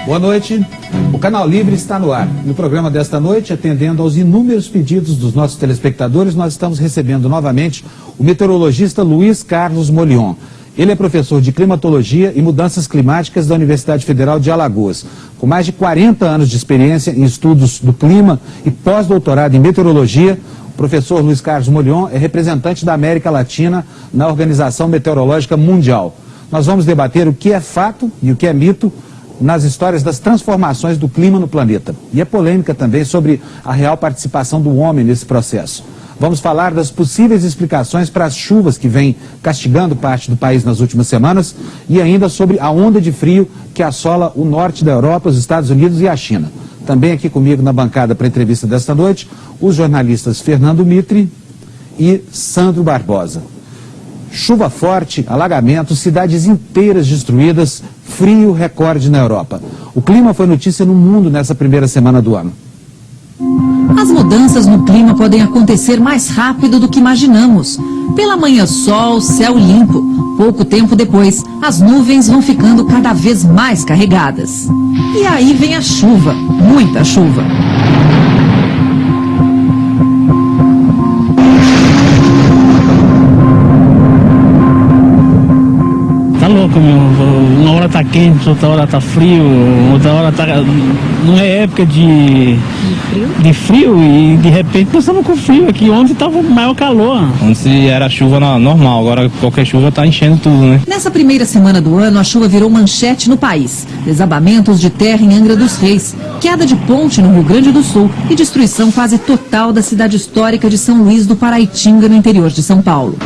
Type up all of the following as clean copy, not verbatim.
Boa noite. O Canal Livre está no ar. No programa desta noite, atendendo aos inúmeros pedidos dos nossos telespectadores, nós estamos recebendo novamente o meteorologista Luiz Carlos Molion. Ele é professor de climatologia e mudanças climáticas da Universidade Federal de Alagoas. Com mais de 40 anos de experiência em estudos do clima e pós-doutorado em meteorologia, o professor Luiz Carlos Molion é representante da América Latina na Organização Meteorológica Mundial. Nós vamos debater o que é fato e o que é mito nas histórias das transformações do clima no planeta. E é polêmica também sobre a real participação do homem nesse processo. Vamos falar das possíveis explicações para as chuvas que vêm castigando parte do país nas últimas semanas e ainda sobre a onda de frio que assola o norte da Europa, os Estados Unidos e a China. Também aqui comigo na bancada para a entrevista desta noite, os jornalistas Fernando Mitre e Sandro Barbosa. Chuva forte, alagamentos, cidades inteiras destruídas, frio recorde na Europa. O clima foi notícia no mundo nessa primeira semana do ano. As mudanças no clima podem acontecer mais rápido do que imaginamos. Pela manhã sol, céu limpo. Pouco tempo depois, as nuvens vão ficando cada vez mais carregadas. E aí vem a chuva, muita chuva. Tá louco, meu. Uma hora tá quente, outra hora tá frio, outra hora tá... Não é época de frio e de repente nós estamos com frio aqui. Ontem tava o maior calor. Ontem era chuva normal, agora qualquer chuva tá enchendo tudo, né? Nessa primeira semana do ano, a chuva virou manchete no país. Desabamentos de terra em Angra dos Reis, queda de ponte no Rio Grande do Sul e destruição quase total da cidade histórica de São Luís do Paraitinga, no interior de São Paulo.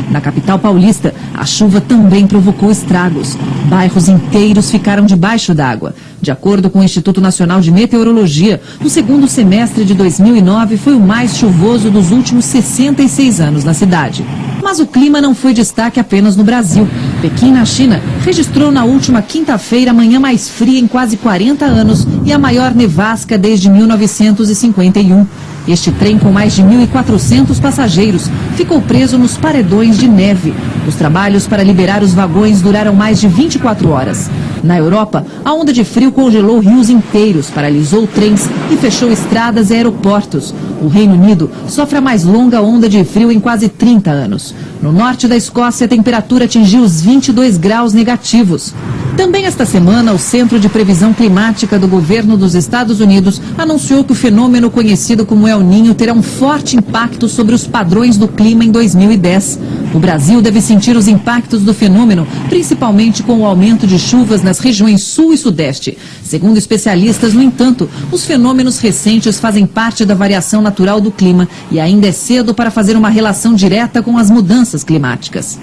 Na capital paulista, a chuva também provocou estragos. Bairros inteiros ficaram debaixo d'água. De acordo com o Instituto Nacional de Meteorologia, o segundo semestre de 2009 foi o mais chuvoso dos últimos 66 anos na cidade. Mas o clima não foi destaque apenas no Brasil. Pequim, na China, registrou na última quinta-feira a manhã mais fria em quase 40 anos e a maior nevasca desde 1951. Este trem, com mais de 1.400 passageiros, ficou preso nos paredões de neve. Os trabalhos para liberar os vagões duraram mais de 24 horas. Na Europa, a onda de frio congelou rios inteiros, paralisou trens e fechou estradas e aeroportos. O Reino Unido sofre a mais longa onda de frio em quase 30 anos. No norte da Escócia, a temperatura atingiu os 22 graus negativos. Também esta semana, o Centro de Previsão Climática do Governo dos Estados Unidos anunciou que o fenômeno conhecido como El Niño terá um forte impacto sobre os padrões do clima em 2010. O Brasil deve sentir os impactos do fenômeno, principalmente com o aumento de chuvas nas regiões sul e sudeste. Segundo especialistas, no entanto, os fenômenos recentes fazem parte da variação natural do clima e ainda é cedo para fazer uma relação direta com as mudanças climáticas.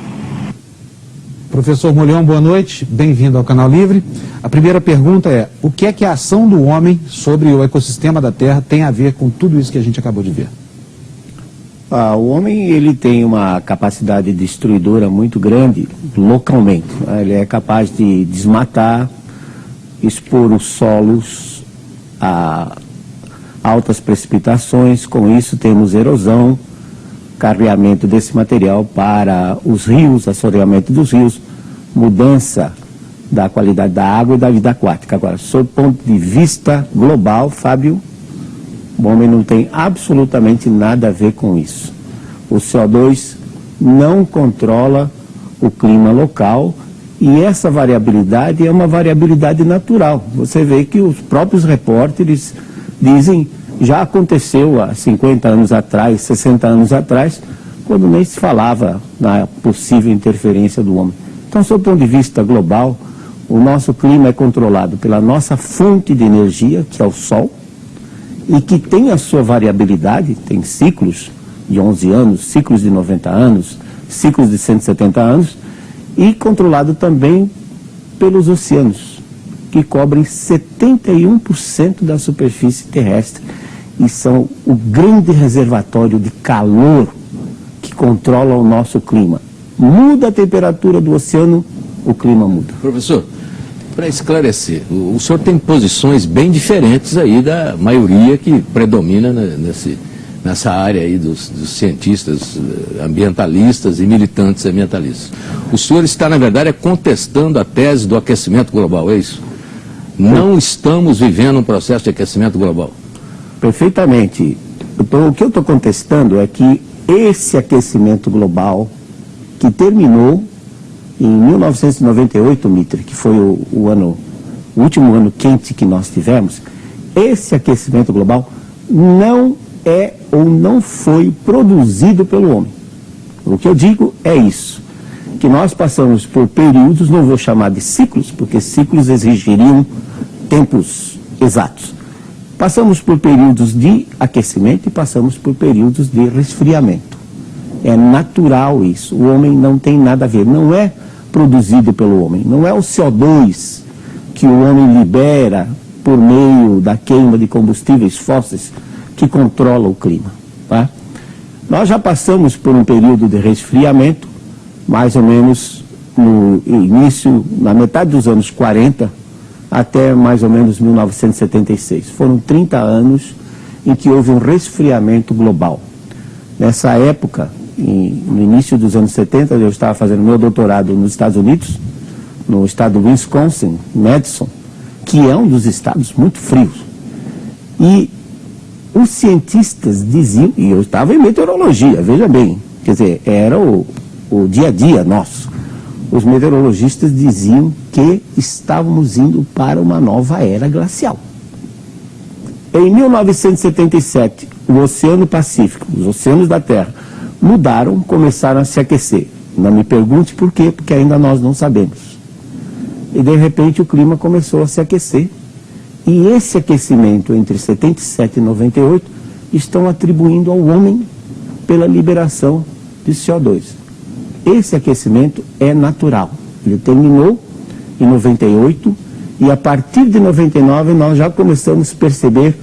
Professor Molion, boa noite, bem-vindo ao Canal Livre. A primeira pergunta é, o que é que a ação do homem sobre o ecossistema da Terra tem a ver com tudo isso que a gente acabou de ver? O homem, ele tem uma capacidade destruidora muito grande localmente. Ele é capaz de desmatar, expor os solos a altas precipitações. Com isso temos erosão, carreamento desse material para os rios, assoreamento dos rios, mudança da qualidade da água e da vida aquática. Agora, sob o ponto de vista global, Fábio, o homem não tem absolutamente nada a ver com isso. O CO2 não controla o clima local e essa variabilidade é uma variabilidade natural. Você vê que os próprios repórteres dizem, já aconteceu há 50 anos atrás, 60 anos atrás, quando nem se falava na possível interferência do homem. Então, sob o ponto de vista global, o nosso clima é controlado pela nossa fonte de energia, que é o Sol, e que tem a sua variabilidade, tem ciclos de 11 anos, ciclos de 90 anos, ciclos de 170 anos, e controlado também pelos oceanos, que cobrem 71% da superfície terrestre e são o grande reservatório de calor que controla o nosso clima. Muda a temperatura do oceano, o clima muda. Professor, para esclarecer, o senhor tem posições bem diferentes aí da maioria que predomina nessa área aí dos cientistas ambientalistas e militantes ambientalistas. O senhor está, na verdade, contestando a tese do aquecimento global, é isso? Não estamos vivendo um processo de aquecimento global. Perfeitamente. O que eu estou contestando é que esse aquecimento global, que terminou em 1998, Mitre, que foi o último ano quente que nós tivemos, esse aquecimento global não é ou não foi produzido pelo homem. O que eu digo é isso, que nós passamos por períodos, não vou chamar de ciclos, porque ciclos exigiriam tempos exatos. Passamos por períodos de aquecimento e passamos por períodos de resfriamento. É natural isso, o homem não tem nada a ver, não é produzido pelo homem, não é o CO2 que o homem libera por meio da queima de combustíveis fósseis que controla o clima. Tá? Nós já passamos por um período de resfriamento, mais ou menos no início, na metade dos anos 40, até mais ou menos 1976. Foram 30 anos em que houve um resfriamento global. Nessa época, no início dos anos 70, eu estava fazendo meu doutorado nos Estados Unidos, no estado do Wisconsin, Madison, que é um dos estados muito frios. E os cientistas diziam, e eu estava em meteorologia, veja bem, quer dizer, era o dia a dia nosso. Os meteorologistas diziam que estávamos indo para uma nova era glacial. Em 1977, o Oceano Pacífico, os oceanos da Terra, mudaram, começaram a se aquecer. Não me pergunte por quê, porque ainda nós não sabemos. E de repente o clima começou a se aquecer. E esse aquecimento entre 77 e 98 estão atribuindo ao homem pela liberação de CO2. Esse aquecimento é natural. Ele terminou em 98 e a partir de 99 nós já começamos a perceber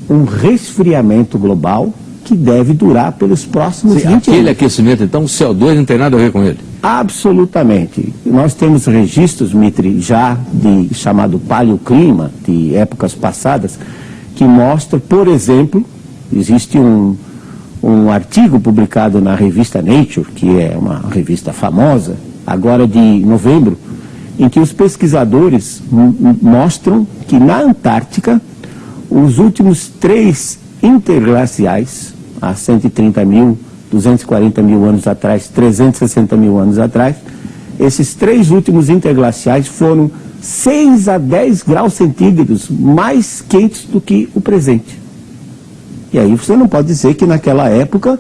um resfriamento global que deve durar pelos próximos 20 anos. Aquele aquecimento, então, o CO2 não tem nada a ver com ele? Absolutamente. Nós temos registros, Mitre, já de chamado paleoclima, de épocas passadas, que mostra, por exemplo, existe um artigo publicado na revista Nature, que é uma revista famosa, agora de novembro, em que os pesquisadores mostram que na Antártica, os últimos 3 interglaciais, há 130 mil, 240 mil anos atrás, 360 mil anos atrás, esses 3 últimos interglaciais foram 6 a 10 graus centígrados mais quentes do que o presente. E aí você não pode dizer que naquela época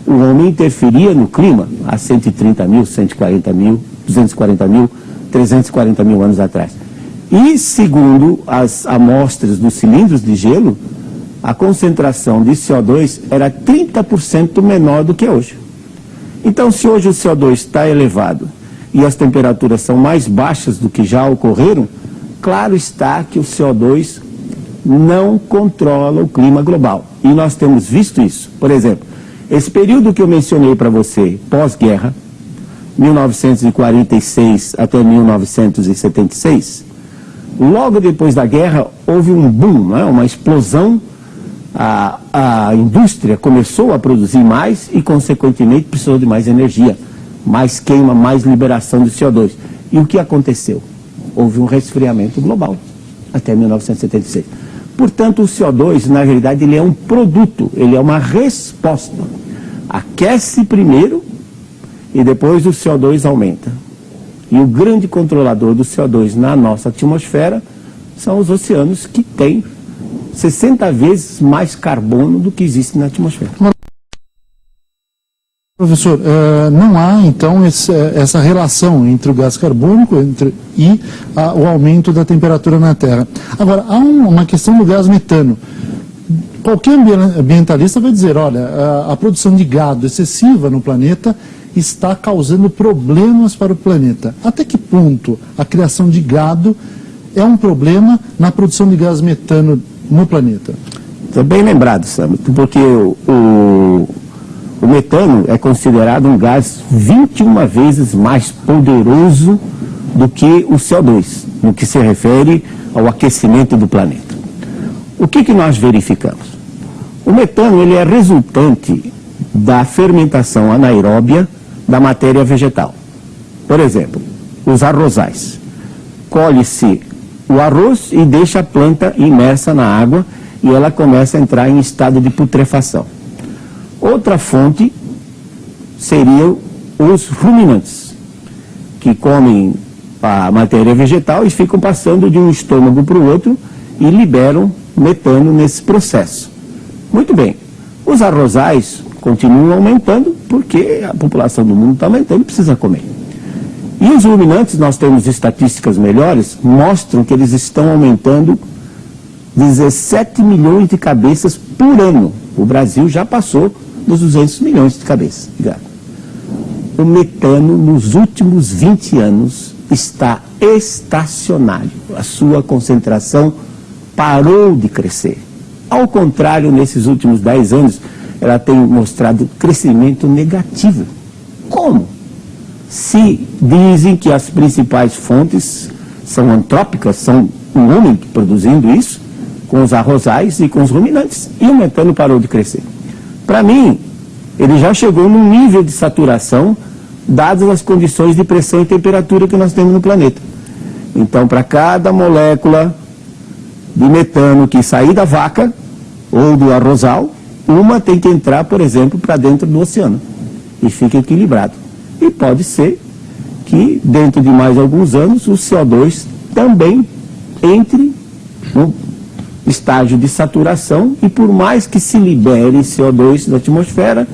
o homem interferia no clima há 130 mil, 140 mil, 240 mil, 340 mil anos atrás. E segundo as amostras dos cilindros de gelo, a concentração de CO2 era 30% menor do que hoje. Então, se hoje o CO2 está elevado e as temperaturas são mais baixas do que já ocorreram, claro está que o CO2 não controla o clima global. E nós temos visto isso. Por exemplo, esse período que eu mencionei para você, pós-guerra, 1946 até 1976, logo depois da guerra houve um boom, não é? Uma explosão. A indústria começou a produzir mais e, consequentemente, precisou de mais energia, mais queima, mais liberação de CO2. E o que aconteceu? Houve um resfriamento global até 1976. Portanto, o CO2, na realidade, ele é um produto, ele é uma resposta. Aquece primeiro e depois o CO2 aumenta. E o grande controlador do CO2 na nossa atmosfera são os oceanos, que têm 60 vezes mais carbono do que existe na atmosfera. Professor, não há então essa relação entre o gás carbônico e o aumento da temperatura na Terra. Agora, há uma questão do gás metano. Qualquer ambientalista vai dizer, olha, a produção de gado excessiva no planeta está causando problemas para o planeta. Até que ponto a criação de gado é um problema na produção de gás metano no planeta? Está bem lembrado, Sam, porque o metano é considerado um gás 21 vezes mais poderoso do que o CO2, no que se refere ao aquecimento do planeta. O que nós verificamos? O metano ele é resultante da fermentação anaeróbia da matéria vegetal. Por exemplo, os arrozais. Colhe-se o arroz e deixa a planta imersa na água e ela começa a entrar em estado de putrefação. Outra fonte seriam os ruminantes, que comem a matéria vegetal e ficam passando de um estômago para o outro e liberam metano nesse processo. Muito bem, os arrozais continuam aumentando porque a população do mundo está aumentando e precisa comer. E os ruminantes, nós temos estatísticas melhores, mostram que eles estão aumentando 17 milhões de cabeças por ano. O Brasil já passou dos 200 milhões de cabeças de gado. O metano, nos últimos 20 anos, está estacionário. A sua concentração parou de crescer. Ao contrário, nesses últimos 10 anos, ela tem mostrado crescimento negativo. Como? Se dizem que as principais fontes são antrópicas, são um homem produzindo isso, com os arrozais e com os ruminantes, e o metano parou de crescer. Para mim, ele já chegou num nível de saturação, dadas as condições de pressão e temperatura que nós temos no planeta. Então, para cada molécula de metano que sair da vaca ou do arrozal, uma tem que entrar, por exemplo, para dentro do oceano e fica equilibrado. E pode ser que, dentro de mais alguns anos, o CO2 também entre no estágio de saturação e, por mais que se libere CO2 da atmosfera,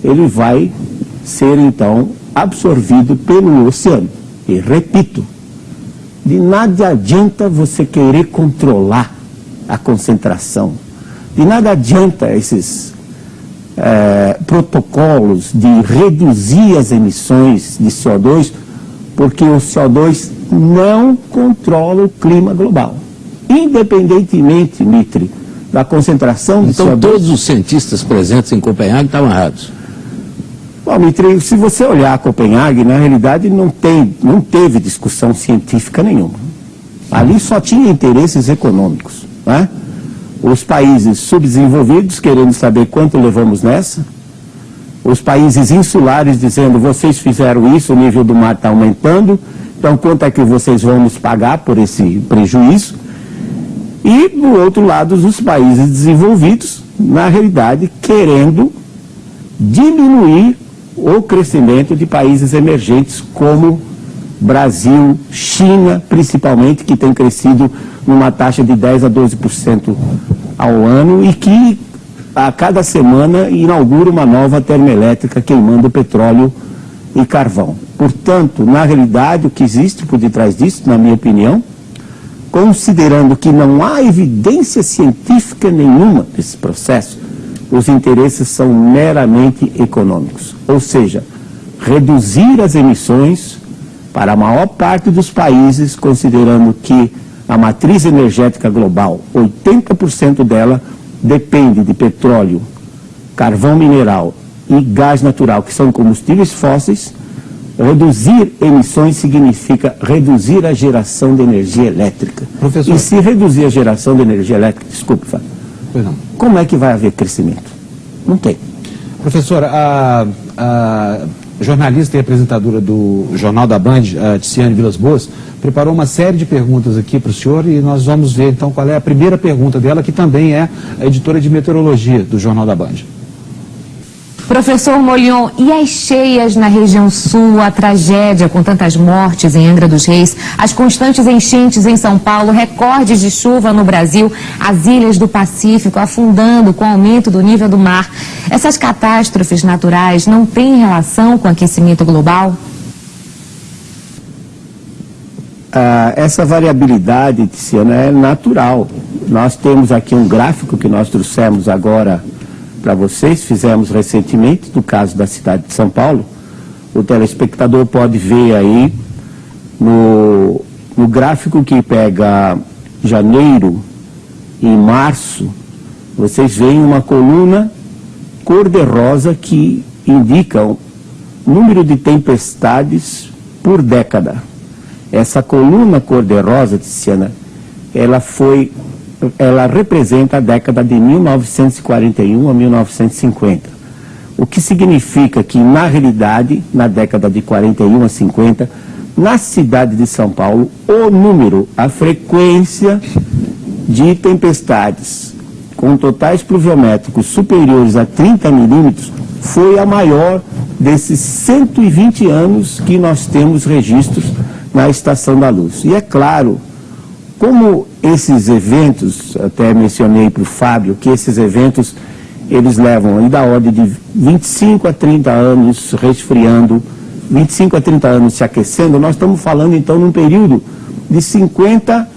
ele vai ser, então, absorvido pelo oceano. E, repito, de nada adianta você querer controlar a concentração. De nada adianta esses protocolos de reduzir as emissões de CO2, porque o CO2 não controla o clima global. Independentemente, Mitre, da concentração de CO2... Então todos os cientistas presentes em Copenhague estavam errados. Bom, Mitre, se você olhar Copenhague, na realidade não teve discussão científica nenhuma. Ali só tinha interesses econômicos, né? Os países subdesenvolvidos querendo saber quanto levamos nessa, os países insulares dizendo, vocês fizeram isso, o nível do mar está aumentando, então quanto é que vocês vão nos pagar por esse prejuízo? E, do outro lado, os países desenvolvidos, na realidade, querendo diminuir o crescimento de países emergentes como Brasil, China, principalmente, que tem crescido numa taxa de 10% a 12% ao ano e que a cada semana inaugura uma nova termoelétrica queimando petróleo e carvão. Portanto, na realidade, o que existe por detrás disso, na minha opinião, considerando que não há evidência científica nenhuma desse processo, os interesses são meramente econômicos. Ou seja, reduzir as emissões para a maior parte dos países, considerando que a matriz energética global, 80% dela depende de petróleo, carvão mineral e gás natural, que são combustíveis fósseis. Reduzir emissões significa reduzir a geração de energia elétrica. Professor. E se reduzir a geração de energia elétrica, desculpe, Fábio, como é que vai haver crescimento? Não tem. Professor, a jornalista e apresentadora do Jornal da Band, a Tiziane Vilas Boas, preparou uma série de perguntas aqui para o senhor e nós vamos ver então qual é a primeira pergunta dela, que também é a editora de meteorologia do Jornal da Band. Professor Molion, e as cheias na região sul, a tragédia com tantas mortes em Angra dos Reis, as constantes enchentes em São Paulo, recordes de chuva no Brasil, as ilhas do Pacífico afundando com o aumento do nível do mar. Essas catástrofes naturais não têm relação com o aquecimento global? Essa variabilidade, Tiziana, é natural. Nós temos aqui um gráfico que nós trouxemos agora para vocês, fizemos recentemente, no caso da cidade de São Paulo. O telespectador pode ver aí no gráfico que pega janeiro e março, vocês veem uma coluna cor-de-rosa que indica o número de tempestades por década. Essa coluna cor-de-rosa, Tiziana, ela foi ela representa a década de 1941 a 1950. O que significa que, na realidade, na década de 41 a 50, na cidade de São Paulo, o número, a frequência de tempestades com totais pluviométricos superiores a 30 milímetros foi a maior desses 120 anos que nós temos registros na Estação da Luz. E é claro, como esses eventos, até mencionei para o Fábio, que esses eventos, eles levam aí da ordem de 25 a 30 anos resfriando, 25 a 30 anos se aquecendo, nós estamos falando então num período de 50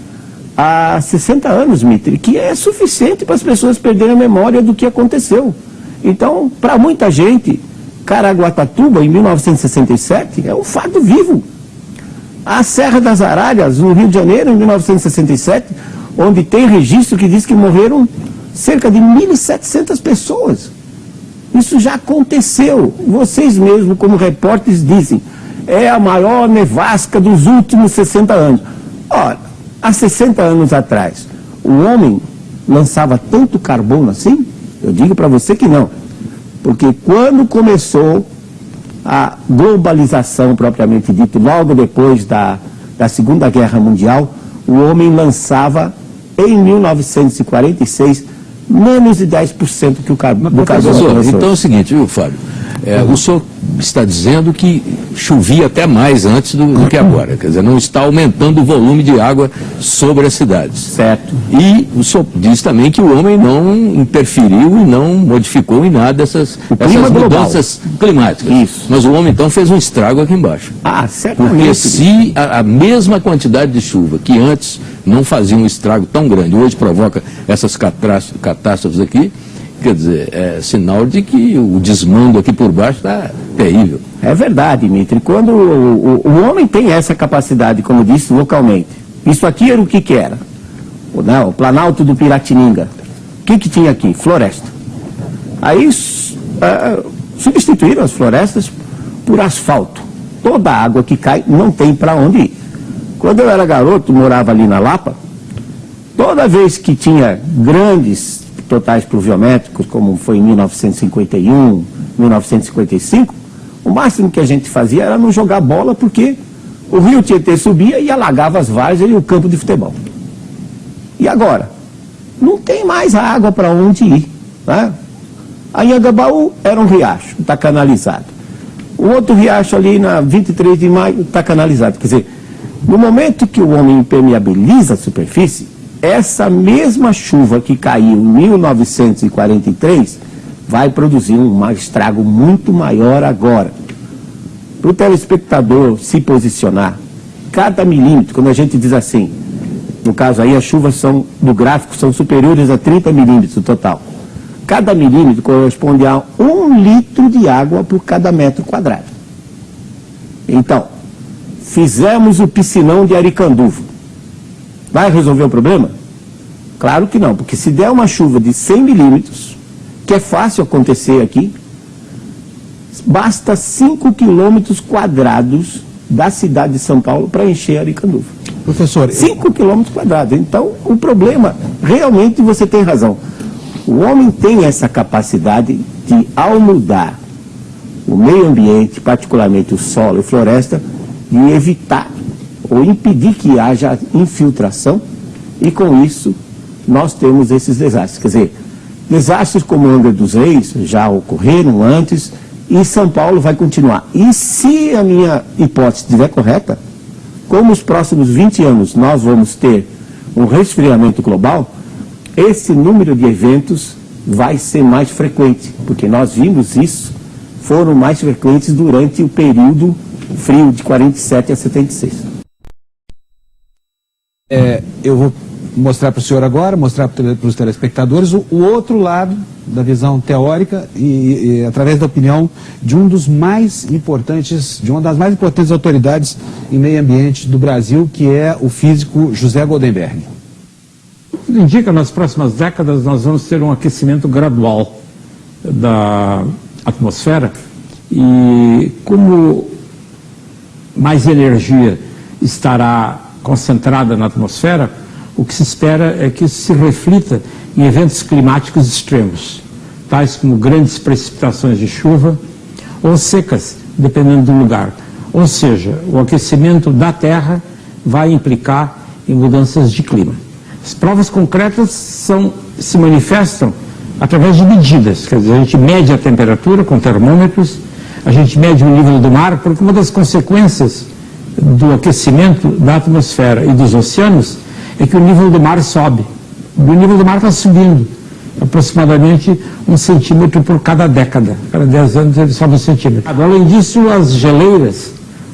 a 60 anos, Mitri, que é suficiente para as pessoas perderem a memória do que aconteceu. Então, para muita gente, Caraguatatuba, em 1967, é um fato vivo. A Serra das Aralhas, no Rio de Janeiro, em 1967, onde tem registro que diz que morreram cerca de 1.700 pessoas. Isso já aconteceu. Vocês mesmos, como repórteres, dizem, é a maior nevasca dos últimos 60 anos. Ora, há 60 anos atrás, o homem lançava tanto carbono assim? Eu digo para você que não. Porque quando começou a globalização propriamente dita, logo depois da Segunda Guerra Mundial, o homem lançava, em 1946, menos de 10% que o carbono. Então é o seguinte, viu, Fábio? O senhor está dizendo que chovia até mais antes do que agora, quer dizer, não está aumentando o volume de água sobre as cidades. Certo. E o senhor diz também que o homem não interferiu e não modificou em nada essas mudanças climáticas. Isso. Mas o homem então fez um estrago aqui embaixo. Ah, certamente. Porque se a mesma quantidade de chuva que antes não fazia um estrago tão grande, hoje provoca essas catástrofes aqui, quer dizer, é sinal de que o desmando aqui por baixo está terrível. É verdade, Mitri. Quando o homem tem essa capacidade, como eu disse, localmente. Isso aqui era o que era? O Planalto do Piratininga. O que tinha aqui? Floresta. Aí substituíram as florestas por asfalto. Toda a água que cai não tem para onde ir. Quando eu era garoto, morava ali na Lapa, toda vez que tinha grandes totais pluviométricos, como foi em 1951, 1955, o máximo que a gente fazia era não jogar bola, porque o rio Tietê subia e alagava as várzeas e o campo de futebol. E agora? Não tem mais água para onde ir. Né? A Anhangabaú era um riacho, está canalizado. O outro riacho ali na 23 de maio está canalizado. Quer dizer, no momento que o homem impermeabiliza a superfície, essa mesma chuva que caiu em 1943 vai produzir um estrago muito maior agora. Para o telespectador se posicionar, cada milímetro, quando a gente diz assim, no caso aí as chuvas do gráfico são superiores a 30 milímetros no total. Cada milímetro corresponde a 1 litro de água por cada metro quadrado. Então, fizemos o piscinão de Aricanduva. Vai resolver o problema? Claro que não, porque se der uma chuva de 100 milímetros, que é fácil acontecer aqui, basta 5 quilômetros quadrados da cidade de São Paulo para encher Aricanduva. Professor... 5 quilômetros quadrados. Então, o problema, realmente você tem razão. O homem tem essa capacidade de, ao mudar o meio ambiente, particularmente o solo e floresta, de evitar ou impedir que haja infiltração, e com isso nós temos esses desastres. Quer dizer, desastres como Angra dos Reis já ocorreram antes, e São Paulo vai continuar. E se a minha hipótese estiver correta, como nos próximos 20 anos nós vamos ter um resfriamento global, esse número de eventos vai ser mais frequente, porque nós vimos isso, foram mais frequentes durante o período frio de 47 a 76. Eu vou mostrar para o senhor agora, mostrar para os telespectadores o outro lado da visão teórica e através da opinião de um dos mais importantes, de uma das mais importantes autoridades em meio ambiente do Brasil, que é o físico José Goldenberg. Tudo indica que nas próximas décadas nós vamos ter um aquecimento gradual da atmosfera, e como mais energia estará concentrada na atmosfera, o que se espera é que isso se reflita em eventos climáticos extremos, tais como grandes precipitações de chuva ou secas, dependendo do lugar. Ou seja, o aquecimento da Terra vai implicar em mudanças de clima. As provas concretas se manifestam através de medidas, quer dizer, a gente mede a temperatura com termômetros, a gente mede o nível do mar, porque uma das consequências do aquecimento da atmosfera e dos oceanos é que o nível do mar sobe. O nível do mar está subindo, aproximadamente 1 centímetro por cada década. Cada 10 anos ele sobe 1 centímetro. Além disso, as geleiras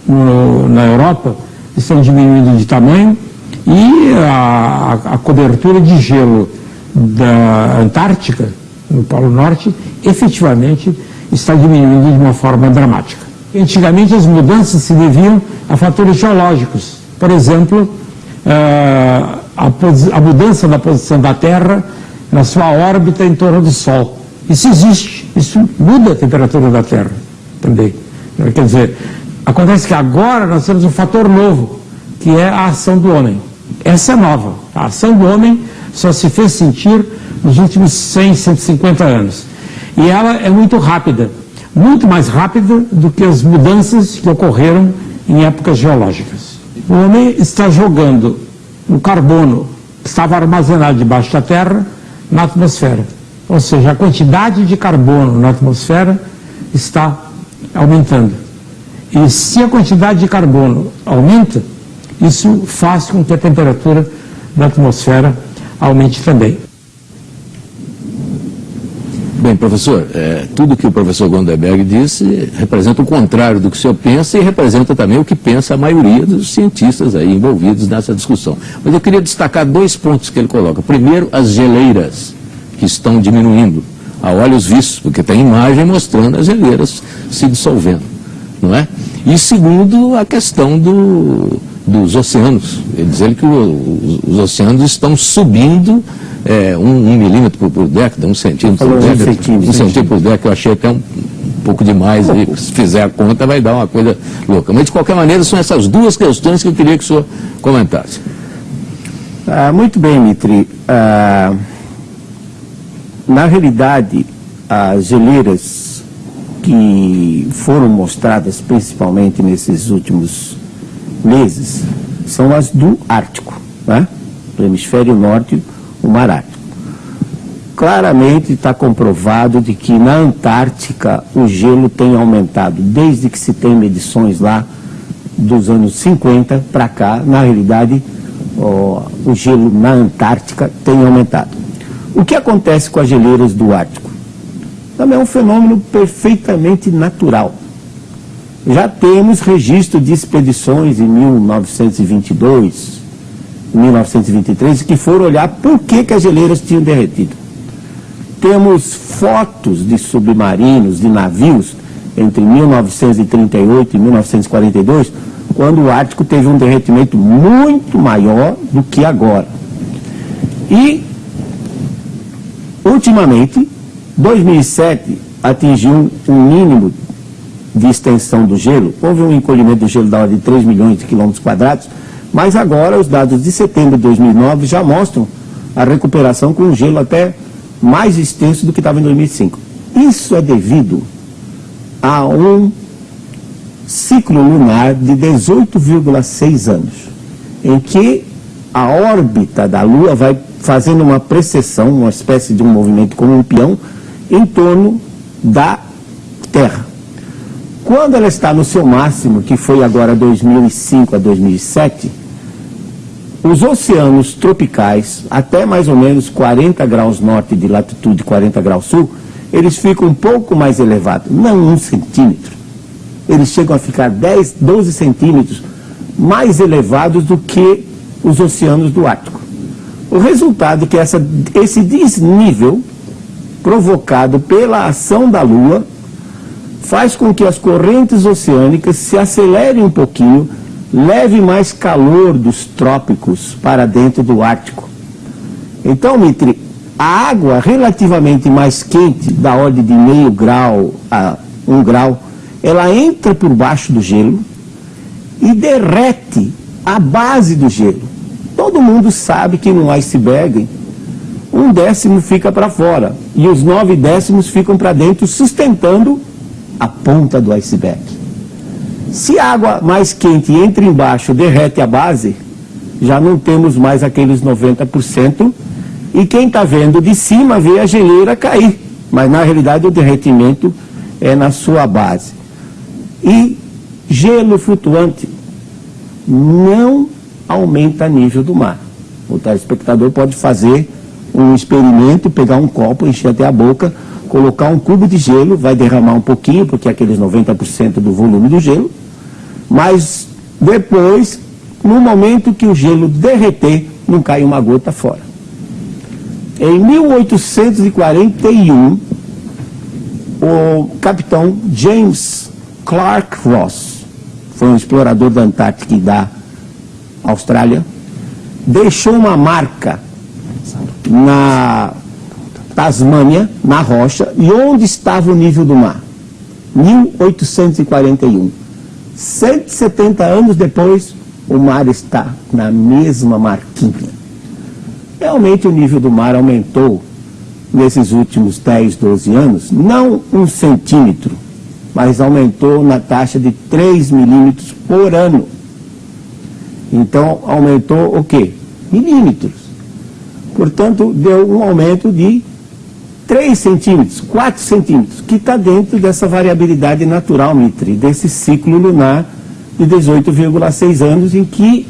na Europa estão diminuindo de tamanho e a cobertura de gelo da Antártica, no Polo Norte, efetivamente está diminuindo de uma forma dramática. Antigamente as mudanças se deviam a fatores geológicos. Por exemplo, a mudança da posição da Terra na sua órbita em torno do Sol. Isso existe, isso muda a temperatura da Terra também. Quer dizer, acontece que agora nós temos um fator novo, que é a ação do homem. Essa é nova. A ação do homem só se fez sentir nos últimos 100, 150 anos. E ela é muito rápida, muito mais rápida do que as mudanças que ocorreram em épocas geológicas. O homem está jogando o carbono que estava armazenado debaixo da Terra na atmosfera. Ou seja, a quantidade de carbono na atmosfera está aumentando. E se a quantidade de carbono aumenta, isso faz com que a temperatura da atmosfera aumente também. Bem, professor, tudo que o professor Gonderberg disse representa o contrário do que o senhor pensa e representa também o que pensa a maioria dos cientistas aí envolvidos nessa discussão. Mas eu queria destacar 2 pontos que ele coloca. Primeiro, as geleiras, que estão diminuindo a olhos vistos, porque tem imagem mostrando as geleiras se dissolvendo, não é? E segundo, a questão dos oceanos. Ele diz que os oceanos estão subindo 1 milímetro por década, 1 centímetro por década. 1 centímetro por década, eu achei até um pouco demais. Aí, se fizer a conta, vai dar uma coisa louca. Mas, de qualquer maneira, são essas 2 questões que eu queria que o senhor comentasse. Muito bem, Mitri. Na realidade, as geleiras que foram mostradas principalmente nesses últimos meses são as do Ártico, né? Do hemisfério norte, o Mar Ártico. Claramente está comprovado de que na Antártica o gelo tem aumentado, desde que se tem medições lá dos anos 50 para cá. Na realidade, o gelo na Antártica tem aumentado. O que acontece com as geleiras do Ártico? Também é um fenômeno perfeitamente natural. Já temos registro de expedições em 1922, 1923, que foram olhar por que as geleiras tinham derretido. Temos fotos de submarinos, de navios, entre 1938 e 1942, quando o Ártico teve um derretimento muito maior do que agora. E, ultimamente, 2007 atingiu um mínimo de extensão do gelo. Houve um encolhimento do gelo da ordem de 3 milhões de quilômetros quadrados, mas agora os dados de setembro de 2009 já mostram a recuperação com um gelo até mais extenso do que estava em 2005. Isso é devido a um ciclo lunar de 18,6 anos, em que a órbita da Lua vai fazendo uma precessão, uma espécie de um movimento como um peão, em torno da Terra. Quando ela está no seu máximo, que foi agora 2005 a 2007, os oceanos tropicais, até mais ou menos 40 graus norte de latitude, 40 graus sul, eles ficam um pouco mais elevados, não 1 centímetro. Eles chegam a ficar 10, 12 centímetros mais elevados do que os oceanos do Ártico. O resultado é que esse desnível provocado pela ação da Lua faz com que as correntes oceânicas se acelerem um pouquinho, leve mais calor dos trópicos para dentro do Ártico. Então, Mitri, a água relativamente mais quente, da ordem de meio grau a 1 grau, ela entra por baixo do gelo e derrete a base do gelo. Todo mundo sabe que no iceberg, 1/10 fica para fora e os 9/10 ficam para dentro, sustentando a ponta do iceberg. Se a água mais quente entra embaixo, derrete a base, já não temos mais aqueles 90%, e quem está vendo de cima vê a geleira cair, mas na realidade o derretimento é na sua base. E gelo flutuante não aumenta nível do mar. O telespectador pode fazer um experimento, pegar um copo, encher até a boca, colocar um cubo de gelo, vai derramar um pouquinho, porque é aqueles 90% do volume do gelo, mas depois, no momento que o gelo derreter, não cai uma gota fora. Em 1841, o capitão James Clark Ross, foi um explorador da Antártica e da Austrália, deixou uma marca na Tasmânia, na rocha, e onde estava o nível do mar? 1841. 170 anos depois, o mar está na mesma marquinha. Realmente o nível do mar aumentou nesses últimos 10, 12 anos, não 1 centímetro, mas aumentou na taxa de 3 milímetros por ano. Então, aumentou o quê? Milímetros. Portanto, deu um aumento de 3 centímetros, 4 centímetros, que está dentro dessa variabilidade natural, Mitri, desse ciclo lunar de 18,6 anos, em que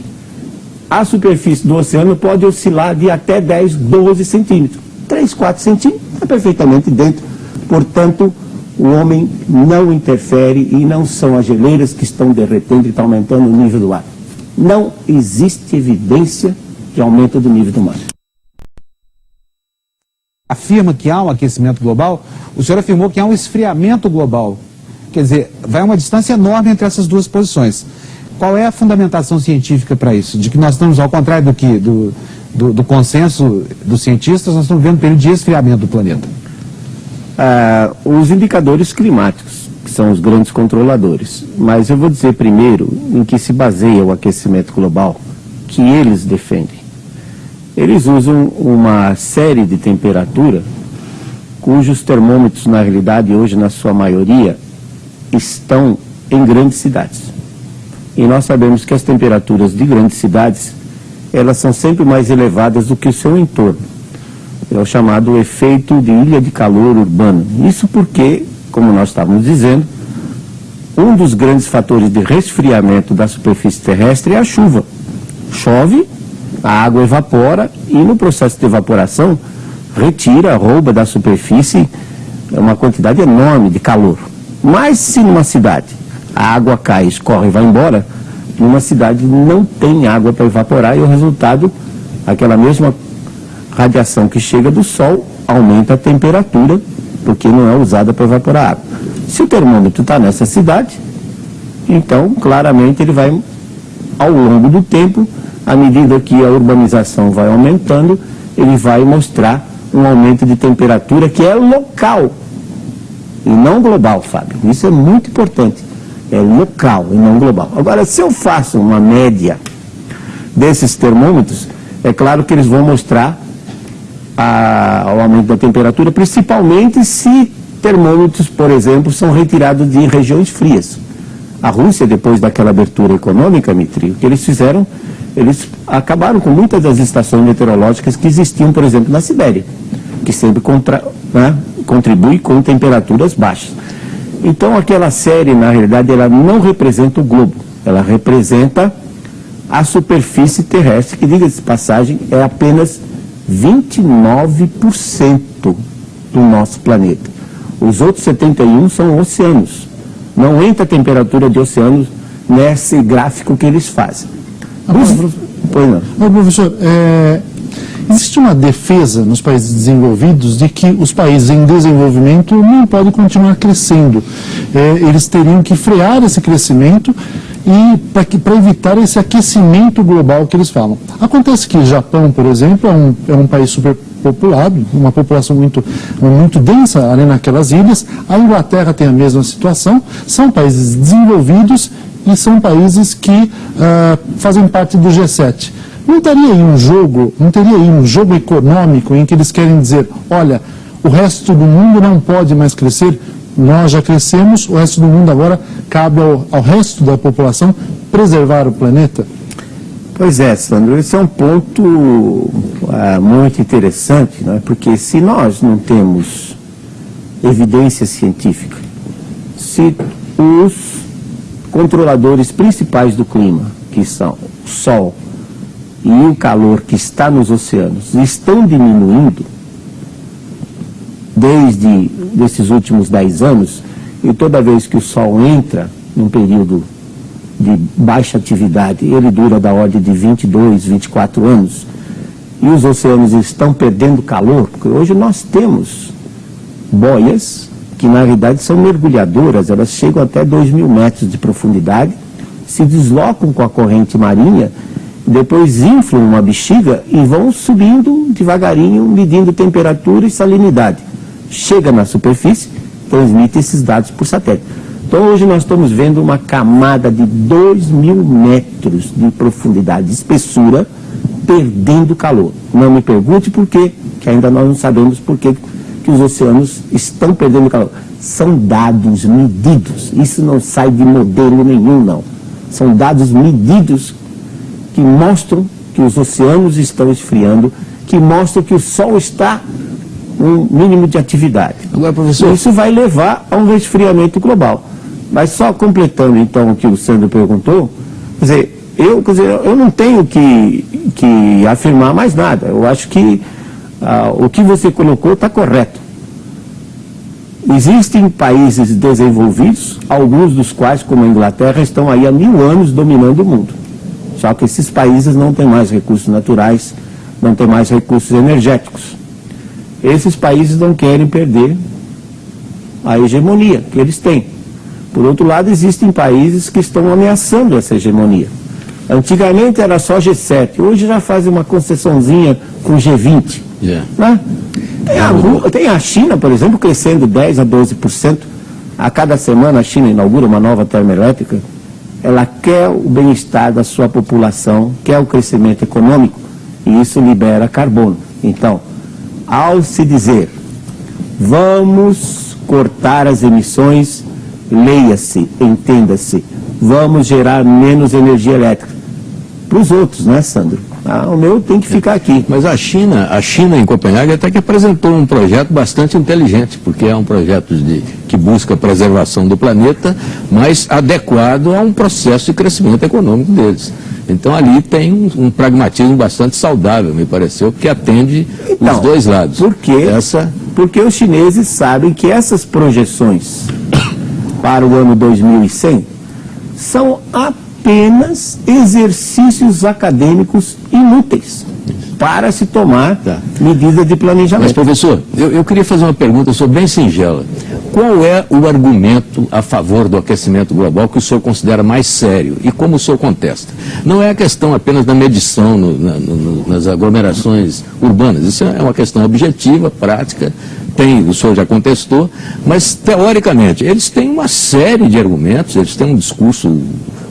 a superfície do oceano pode oscilar de até 10, 12 centímetros. 3, 4 centímetros está perfeitamente dentro. Portanto, o homem não interfere e não são as geleiras que estão derretendo e estão aumentando o nível do ar. Não existe evidência de aumento do nível do mar. Afirma que há um aquecimento global, o senhor afirmou que há um esfriamento global. Quer dizer, vai uma distância enorme entre essas duas posições. Qual é a fundamentação científica para isso? De que nós estamos, ao contrário do consenso dos cientistas, nós estamos vendo um período de esfriamento do planeta. Os indicadores climáticos, que são os grandes controladores. Mas eu vou dizer primeiro em que se baseia o aquecimento global, que eles defendem. Eles usam uma série de temperatura cujos termômetros, na realidade, hoje, na sua maioria, estão em grandes cidades. E nós sabemos que as temperaturas de grandes cidades, elas são sempre mais elevadas do que o seu entorno. É o chamado efeito de ilha de calor urbano. Isso porque, como nós estávamos dizendo, um dos grandes fatores de resfriamento da superfície terrestre é a chuva. Chove, a água evapora e no processo de evaporação retira, rouba da superfície uma quantidade enorme de calor. Mas se numa cidade a água cai, escorre e vai embora, numa cidade não tem água para evaporar e o resultado, aquela mesma radiação que chega do sol, aumenta a temperatura, porque não é usada para evaporar água. Se o termômetro está nessa cidade, então claramente ele vai, ao longo do tempo, à medida que a urbanização vai aumentando, ele vai mostrar um aumento de temperatura que é local e não global, Fábio. Isso é muito importante. É local e não global. Agora, se eu faço uma média desses termômetros, é claro que eles vão mostrar o aumento da temperatura, principalmente se termômetros, por exemplo, são retirados de regiões frias. A Rússia, depois daquela abertura econômica, Mitri, o que eles fizeram, eles acabaram com muitas das estações meteorológicas que existiam, por exemplo, na Sibéria, que sempre contribui com temperaturas baixas. Então, aquela série, na realidade, ela não representa o globo, ela representa a superfície terrestre, que, diga-se de passagem, é apenas 29% do nosso planeta. Os outros 71% são oceanos. Não entra a temperatura de oceanos nesse gráfico que eles fazem. Pois não. Professor, existe uma defesa nos países desenvolvidos de que os países em desenvolvimento não podem continuar crescendo. Eles teriam que frear esse crescimento e para evitar esse aquecimento global que eles falam. Acontece que o Japão, por exemplo, é um país superpopulado, uma população muito densa ali naquelas ilhas. A Inglaterra tem a mesma situação. São países desenvolvidos e são países que fazem parte do G7. não teria aí um jogo econômico em que eles querem dizer, olha, o resto do mundo não pode mais crescer, nós já crescemos, o resto do mundo agora cabe ao resto da população preservar o planeta? Pois é, Sandro, esse é um ponto muito interessante, né? Porque se nós não temos evidência científica, se os controladores principais do clima, que são o Sol e o calor que está nos oceanos, estão diminuindo desde esses últimos 10 anos, e toda vez que o Sol entra num período de baixa atividade, ele dura da ordem de 22, 24 anos, e os oceanos estão perdendo calor, porque hoje nós temos boias que na realidade são mergulhadoras, elas chegam até 2.000 metros de profundidade, se deslocam com a corrente marinha, depois inflam uma bexiga e vão subindo devagarinho, medindo temperatura e salinidade. Chega na superfície, transmite esses dados por satélite. Então hoje nós estamos vendo uma camada de 2.000 metros de profundidade, de espessura, perdendo calor. Não me pergunte por quê, que ainda nós não sabemos por quê que os oceanos estão perdendo calor. São dados medidos, isso não sai de modelo nenhum, não. São dados medidos que mostram que os oceanos estão esfriando, que mostram que o Sol está um mínimo de atividade. Agora, professor, isso vai levar a um resfriamento global. Mas só completando então o que o Sandro perguntou, eu não tenho que afirmar mais nada. Eu acho que o que você colocou está correto. Existem países desenvolvidos, alguns dos quais, como a Inglaterra, estão aí há 1000 anos dominando o mundo. Só que esses países não têm mais recursos naturais, não têm mais recursos energéticos. Esses países não querem perder a hegemonia que eles têm. Por outro lado, existem países que estão ameaçando essa hegemonia. Antigamente era só G7, hoje já fazem uma concessãozinha com G20. Yeah. Né? Tem a China, por exemplo, crescendo 10% a 12%. A cada semana a China inaugura uma nova termoelétrica. Ela quer o bem-estar da sua população, quer o crescimento econômico, e isso libera carbono. Então, ao se dizer, vamos cortar as emissões, leia-se, entenda-se, vamos gerar menos energia elétrica. Para os outros, né, Sandro? O meu tem que ficar aqui. Mas a China em Copenhague até que apresentou um projeto bastante inteligente, porque é um projeto que busca a preservação do planeta, mas adequado a um processo de crescimento econômico deles. Então ali tem um pragmatismo bastante saudável, me pareceu, que atende os dois lados. Porque os chineses sabem que essas projeções para o ano 2100 são apenas exercícios acadêmicos inúteis para se tomar medidas de planejamento. Mas, professor, eu queria fazer uma pergunta bem singela. Qual é o argumento a favor do aquecimento global que o senhor considera mais sério e como o senhor contesta? Não é a questão apenas da medição nas aglomerações urbanas, isso é uma questão objetiva, prática, o senhor já contestou, mas teoricamente eles têm uma série de argumentos, eles têm um discurso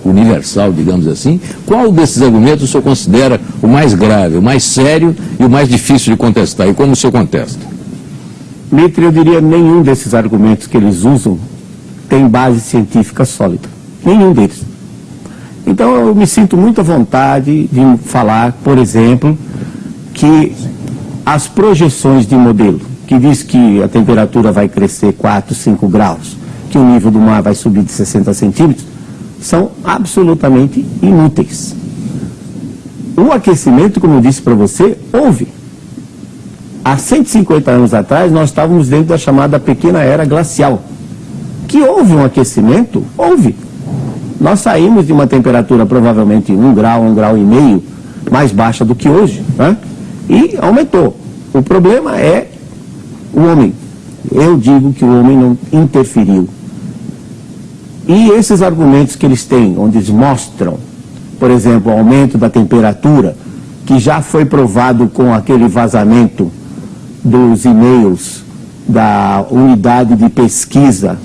universal, digamos assim. Qual desses argumentos o senhor considera o mais grave, o mais sério e o mais difícil de contestar? E como o senhor contesta? Mitre, eu diria nenhum desses argumentos que eles usam tem base científica sólida. Nenhum deles. Então eu me sinto muito à vontade de falar, por exemplo, que as projeções de modelo, que diz que a temperatura vai crescer 4, 5 graus, que o nível do mar vai subir de 60 centímetros, são absolutamente inúteis. O aquecimento, como eu disse para você, houve. Há 150 anos atrás, nós estávamos dentro da chamada pequena era glacial. Que houve um aquecimento? Houve. Nós saímos de uma temperatura provavelmente 1 grau, 1,5 graus mais baixa do que hoje, né? E aumentou. O problema é o homem. Eu digo que o homem não interferiu. E esses argumentos que eles têm, onde eles mostram, por exemplo, o aumento da temperatura, que já foi provado com aquele vazamento dos e-mails da unidade de pesquisa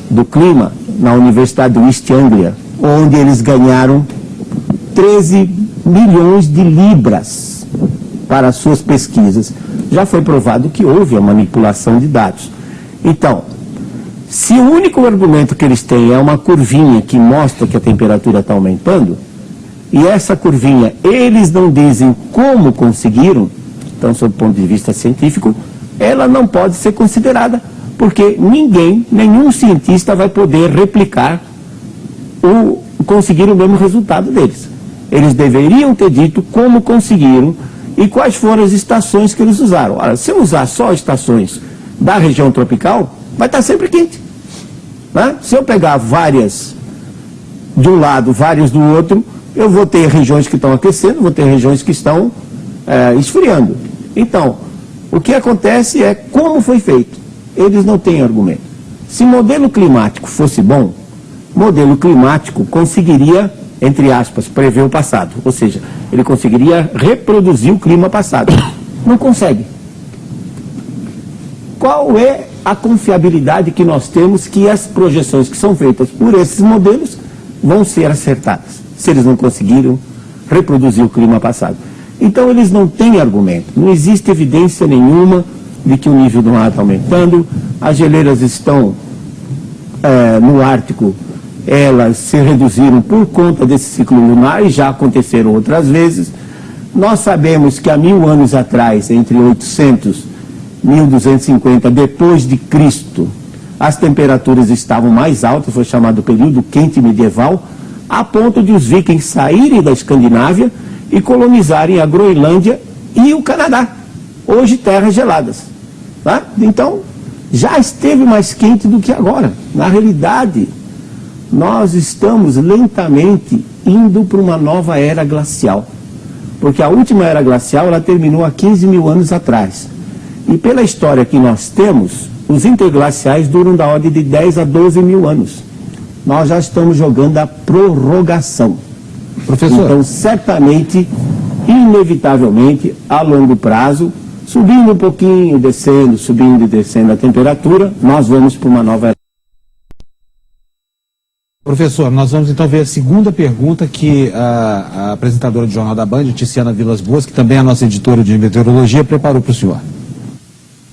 do clima na Universidade de East Anglia, onde eles ganharam 13 milhões de libras para as suas pesquisas. Já foi provado que houve a manipulação de dados. Então, se o único argumento que eles têm é uma curvinha que mostra que a temperatura está aumentando, e essa curvinha eles não dizem como conseguiram, então, sob o ponto de vista científico, ela não pode ser considerada, porque nenhum cientista vai poder replicar conseguir o mesmo resultado deles. Eles deveriam ter dito como conseguiram e quais foram as estações que eles usaram. Ora, se eu usar só estações da região tropical, vai estar sempre quente. Né? Se eu pegar várias de um lado, várias do outro, eu vou ter regiões que estão aquecendo, vou ter regiões que estão esfriando. Então, o que acontece é como foi feito. Eles não têm argumento. Se modelo climático fosse bom, modelo climático conseguiria, entre aspas, prever o passado. Ou seja, ele conseguiria reproduzir o clima passado. Não consegue. Qual é a confiabilidade que nós temos que as projeções que são feitas por esses modelos vão ser acertadas, se eles não conseguiram reproduzir o clima passado? Então eles não têm argumento, não existe evidência nenhuma de que o nível do mar está aumentando, as geleiras estão no Ártico, elas se reduziram por conta desse ciclo lunar e já aconteceram outras vezes. Nós sabemos que há 1000 anos atrás, entre 800 e 1250 depois de Cristo, as temperaturas estavam mais altas, foi chamado período quente medieval, a ponto de os vikings saírem da Escandinávia e colonizarem a Groenlândia e o Canadá, hoje terras geladas. Tá? Então, já esteve mais quente do que agora. Na realidade, nós estamos lentamente indo para uma nova era glacial. Porque a última era glacial, ela terminou há 15 mil anos atrás. E pela história que nós temos, os interglaciais duram da ordem de 10 a 12 mil anos. Nós já estamos jogando a prorrogação. Professor. Então, certamente, inevitavelmente, a longo prazo, subindo um pouquinho, descendo, subindo e descendo a temperatura, nós vamos para uma nova era. Professor, nós vamos então ver a segunda pergunta que a apresentadora do Jornal da Band, Tiziana Vilas Boas, que também é a nossa editora de meteorologia, preparou para o senhor.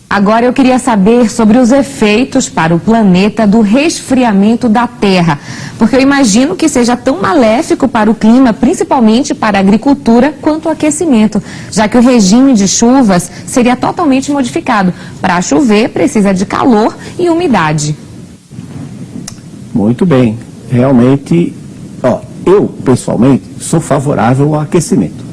Agora eu queria saber sobre os efeitos para o planeta do resfriamento da Terra, porque eu imagino que seja tão maléfico para o clima, principalmente para a agricultura, quanto o aquecimento, já que o regime de chuvas seria totalmente modificado. Para chover, precisa de calor e umidade. Muito bem. Realmente, eu, pessoalmente, sou favorável ao aquecimento.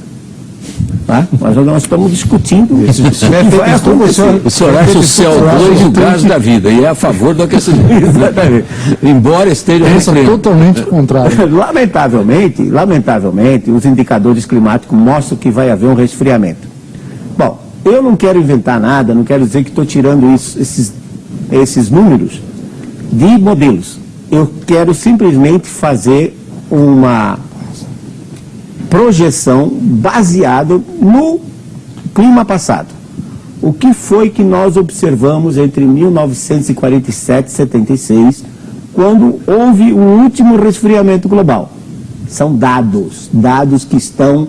Tá? Mas nós estamos discutindo o que vai acontecer. O senhor acha o CO2 o gás da vida e é a favor do aquecimento. Exatamente. Embora esteja resfriando. Totalmente contrário. Lamentavelmente, os indicadores climáticos mostram que vai haver um resfriamento. Bom, eu não quero inventar nada, não quero dizer que estou tirando esses números de modelos. Eu quero simplesmente fazer uma projeção baseada no clima passado. O que foi que nós observamos entre 1947 e 76, quando houve o último resfriamento global? São dados que estão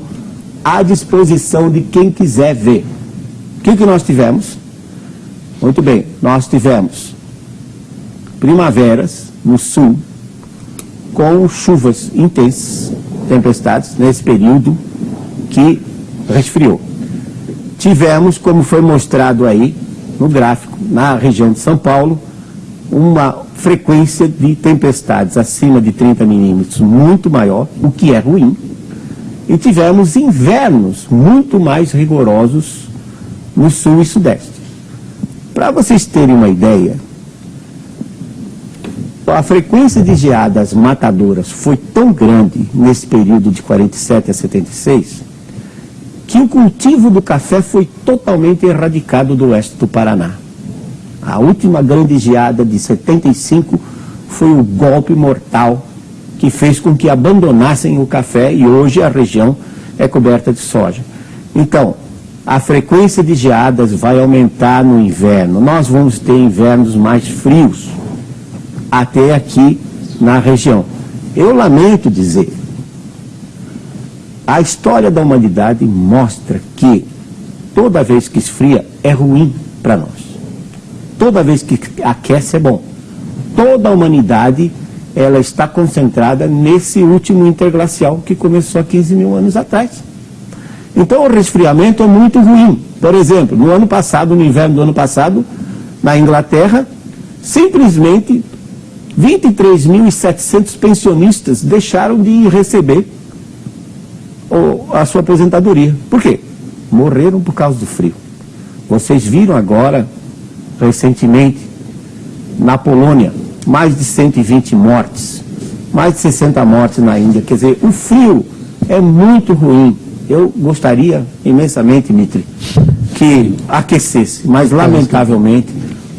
à disposição de quem quiser ver. O que nós tivemos? Muito bem, nós tivemos primaveras no sul, com chuvas intensas, tempestades, nesse período que resfriou. Tivemos, como foi mostrado aí no gráfico, na região de São Paulo, uma frequência de tempestades acima de 30 milímetros muito maior, o que é ruim. E tivemos invernos muito mais rigorosos no sul e sudeste. Para vocês terem uma ideia, a frequência de geadas matadoras foi tão grande nesse período de 47 a 76 que o cultivo do café foi totalmente erradicado do oeste do Paraná. A última grande geada de 75 foi o golpe mortal que fez com que abandonassem o café e hoje a região é coberta de soja. Então, a frequência de geadas vai aumentar no inverno. Nós vamos ter invernos mais frios até aqui na região. Eu lamento dizer, a história da humanidade mostra que toda vez que esfria é ruim para nós. Toda vez que aquece é bom. Toda a humanidade, ela está concentrada nesse último interglacial que começou há 15 mil anos atrás. Então o resfriamento é muito ruim. Por exemplo, no ano passado, no inverno do ano passado, na Inglaterra, simplesmente 23.700 pensionistas deixaram de receber a sua aposentadoria. Por quê? Morreram por causa do frio. Vocês viram agora, recentemente, na Polônia, mais de 120 mortes, mais de 60 mortes na Índia. Quer dizer, o frio é muito ruim. Eu gostaria imensamente, Mitri, que aquecesse, mas lamentavelmente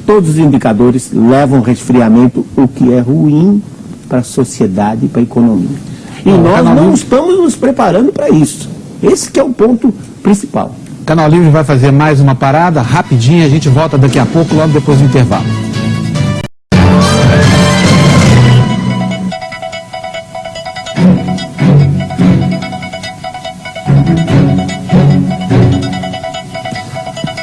todos os indicadores levam resfriamento, o que é ruim para a sociedade e para a economia. E nós não estamos nos preparando para isso. Esse que é o ponto principal. O Canal Livre vai fazer mais uma parada, rapidinho, a gente volta daqui a pouco, logo depois do intervalo.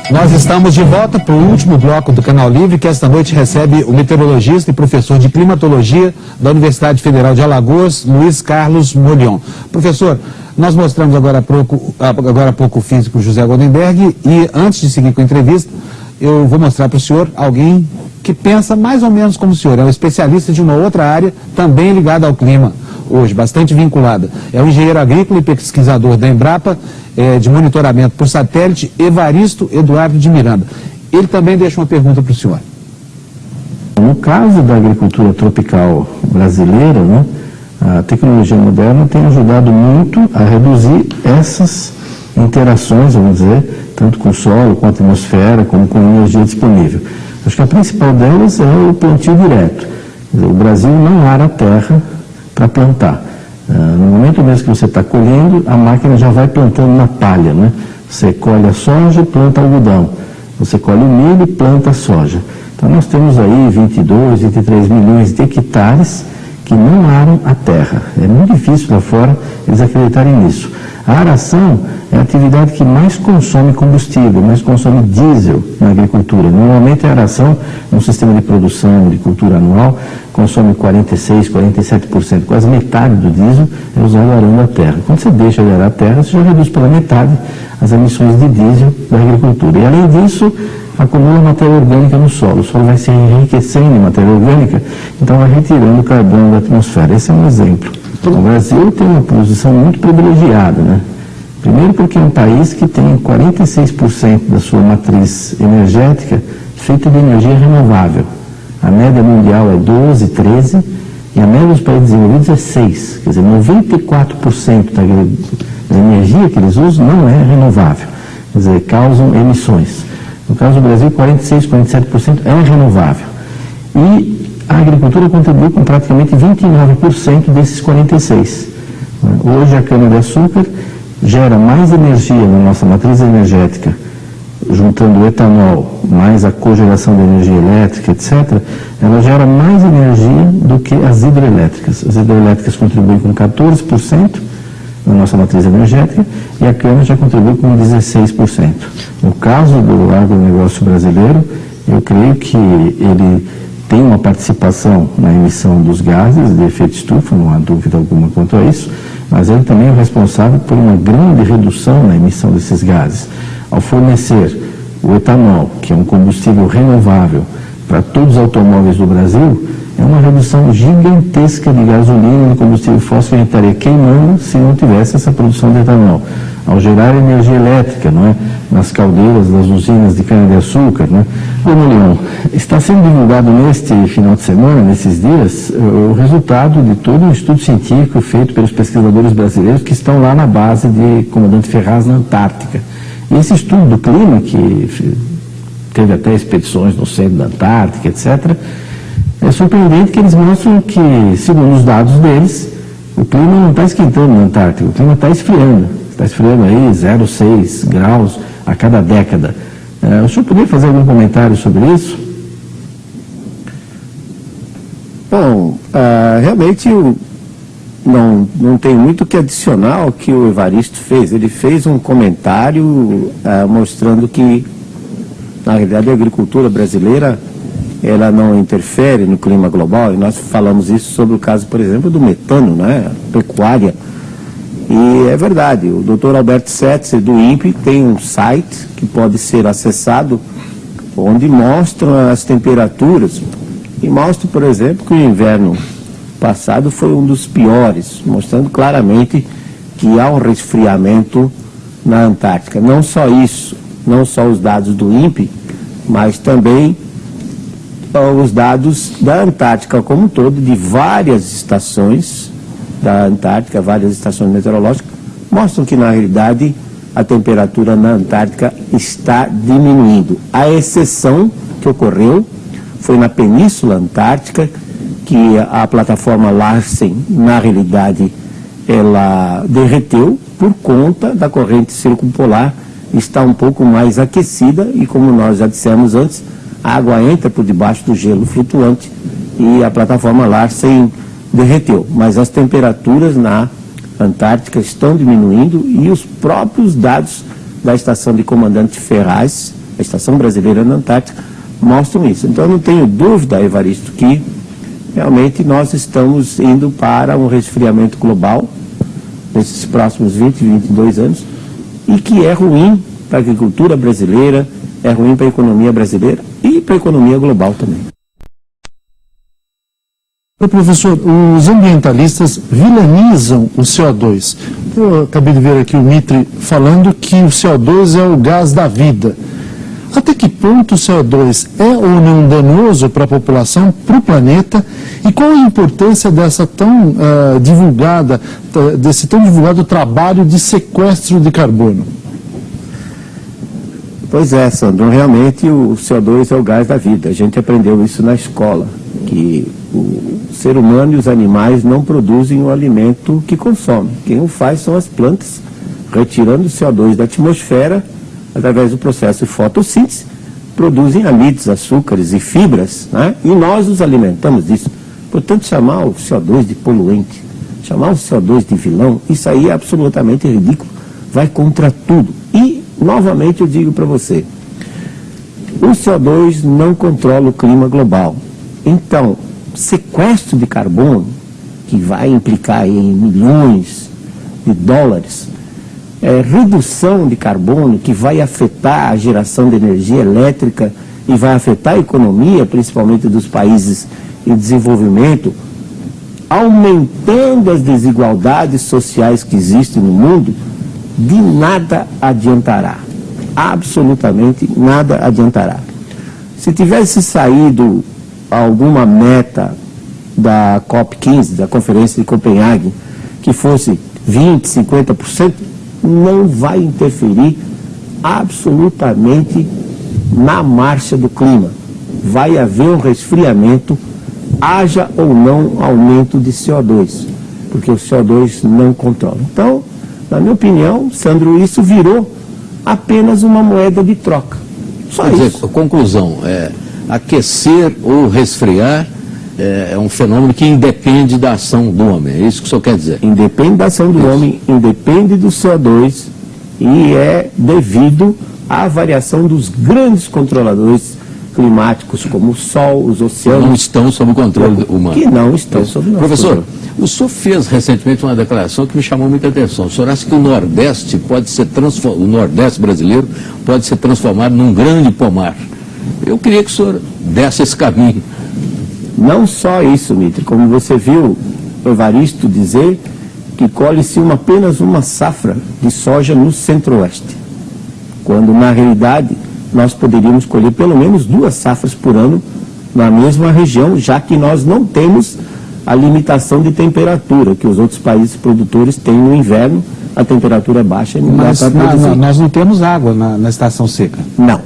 Nós estamos de volta para o último bloco do Canal Livre, que esta noite recebe o meteorologista e professor de climatologia da Universidade Federal de Alagoas, Luiz Carlos Molion. Professor, nós mostramos agora há pouco o físico José Goldenberg e antes de seguir com a entrevista, eu vou mostrar para o senhor alguém que pensa mais ou menos como o senhor, é um especialista de uma outra área também ligada ao clima hoje, bastante vinculada. É o engenheiro agrícola e pesquisador da Embrapa, de monitoramento por satélite, Evaristo Eduardo de Miranda. Ele também deixa uma pergunta para o senhor. No caso da agricultura tropical brasileira, né, a tecnologia moderna tem ajudado muito a reduzir essas interações, vamos dizer, tanto com o solo, com a atmosfera, como com a energia disponível. Acho que a principal delas é o plantio direto. Quer dizer, o Brasil não ara a terra para plantar. No momento mesmo que você está colhendo, a máquina já vai plantando na palha, né? Você colhe a soja e planta algodão. Você colhe o milho e planta a soja. Então nós temos aí 22, 23 milhões de hectares que não aram a terra. É muito difícil lá fora eles acreditarem nisso. A aração é a atividade que mais consome combustível, mais consome diesel na agricultura. Normalmente a aração, num sistema de produção de cultura anual, consome 46%, 47%, quase metade do diesel é usado arando a terra. Quando você deixa de arar a terra, você já reduz pela metade as emissões de diesel da agricultura. E além disso, acumula matéria orgânica no solo. O solo vai se enriquecendo em matéria orgânica, então vai retirando o carbono da atmosfera. Esse é um exemplo. O Brasil tem uma posição muito privilegiada, né? Primeiro porque é um país que tem 46% da sua matriz energética feita de energia renovável. A média mundial é 12, 13 e a média dos países desenvolvidos é 6. Quer dizer, 94% da energia que eles usam não é renovável. Quer dizer, causam emissões. No caso do Brasil, 46, 47% é renovável. E a agricultura contribui com praticamente 29% desses 46%. Hoje a cana-de-açúcar gera mais energia na nossa matriz energética, juntando o etanol, mais a cogeração de energia elétrica, etc., ela gera mais energia do que as hidrelétricas. As hidrelétricas contribuem com 14% na nossa matriz energética e a cana já contribui com 16%. No caso do agronegócio brasileiro, eu creio que ele tem uma participação na emissão dos gases de efeito estufa, não há dúvida alguma quanto a isso, mas ele também é responsável por uma grande redução na emissão desses gases. Ao fornecer o etanol, que é um combustível renovável para todos os automóveis do Brasil, é uma redução gigantesca de gasolina e de combustível fóssil que a gente estaria queimando se não tivesse essa produção de etanol. Ao gerar energia elétrica, não é? Nas caldeiras das usinas de cana-de-açúcar, né? Ô, Molion, está sendo divulgado neste final de semana, nesses dias, o resultado de todo um estudo científico feito pelos pesquisadores brasileiros que estão lá na base de Comandante Ferraz, na Antártica. E esse estudo do clima, que teve até expedições no centro da Antártica, etc., é surpreendente que eles mostram que, segundo os dados deles, o clima não está esquentando na Antártica, o clima está esfriando. Está esfriando aí 0,6 graus a cada década. O senhor poderia fazer algum comentário sobre isso? Bom, realmente não tem muito o que adicionar ao que o Evaristo fez. Ele fez um comentário mostrando que, na realidade, a agricultura brasileira ela não interfere no clima global, e nós falamos isso sobre o caso, por exemplo, do metano, né, pecuária. E é verdade, o Dr. Alberto Setzer, do INPE, tem um site que pode ser acessado, onde mostram as temperaturas, e mostra, por exemplo, que o inverno passado foi um dos piores, mostrando claramente que há um resfriamento na Antártica. Não só isso, não só os dados do INPE, mas também os dados da Antártica como um todo, de várias estações da Antártica, várias estações meteorológicas, mostram que, na realidade, a temperatura na Antártica está diminuindo. A exceção que ocorreu foi na Península Antártica, que a plataforma Larsen, na realidade, ela derreteu por conta da corrente circumpolar, está um pouco mais aquecida e, como nós já dissemos antes, a água entra por debaixo do gelo flutuante e a plataforma Larsen derreteu. Mas as temperaturas na Antártica estão diminuindo e os próprios dados da estação de comandante Ferraz, a estação brasileira na Antártica, mostram isso. Então eu não tenho dúvida, Evaristo, que realmente nós estamos indo para um resfriamento global nesses próximos 20, 22 anos e que é ruim para a agricultura brasileira, é ruim para a economia brasileira e para a economia global também. Professor, os ambientalistas vilanizam o CO2. Eu acabei de ver aqui o Mitre falando que o CO2 é o gás da vida. Até que ponto o CO2 é ou não danoso para a população, para o planeta? E qual a importância desse tão divulgado trabalho de sequestro de carbono? Pois é, Sandro, realmente o CO2 é o gás da vida. A gente aprendeu isso na escola, que o ser humano e os animais não produzem o alimento que consomem. Quem o faz são as plantas, retirando o CO2 da atmosfera, através do processo de fotossíntese, produzem amidos, açúcares e fibras, né? E nós os alimentamos disso. Portanto, chamar o CO2 de poluente, chamar o CO2 de vilão, isso aí é absolutamente ridículo, vai contra tudo. E, novamente, eu digo para você, o CO2 não controla o clima global. Então, sequestro de carbono, que vai implicar em milhões de dólares, redução de carbono, que vai afetar a geração de energia elétrica e vai afetar a economia, principalmente dos países em desenvolvimento, aumentando as desigualdades sociais que existem no mundo, de nada adiantará. Absolutamente nada adiantará. Se tivesse saído alguma meta da COP15, da Conferência de Copenhague, que fosse 20%, 50%, não vai interferir absolutamente na marcha do clima. Vai haver um resfriamento, haja ou não aumento de CO2, porque o CO2 não controla. Então, na minha opinião, Sandro, isso virou apenas uma moeda de troca. Só isso. Conclusão, aquecer ou resfriar é um fenômeno que independe da ação do homem, é isso que o senhor quer dizer? Independe da ação do homem, independe do CO2 e é devido à variação dos grandes controladores climáticos, como o Sol, os oceanos. Não estão sob o controle humano. Que não estão sob o nosso Professor, controle. O senhor fez recentemente uma declaração que me chamou muita atenção. O senhor acha que o Nordeste pode ser o Nordeste brasileiro pode ser transformado num grande pomar. Eu queria que o senhor desse esse caminho. Não só isso, Mitre, como você viu o Evaristo dizer que colhe-se apenas uma safra de soja no Centro-Oeste, quando na realidade nós poderíamos colher pelo menos 2 safras por ano na mesma região, já que nós não temos a limitação de temperatura que os outros países produtores têm no inverno, a temperatura é baixa e não dá para produzir. Nós não temos água na estação seca. Não.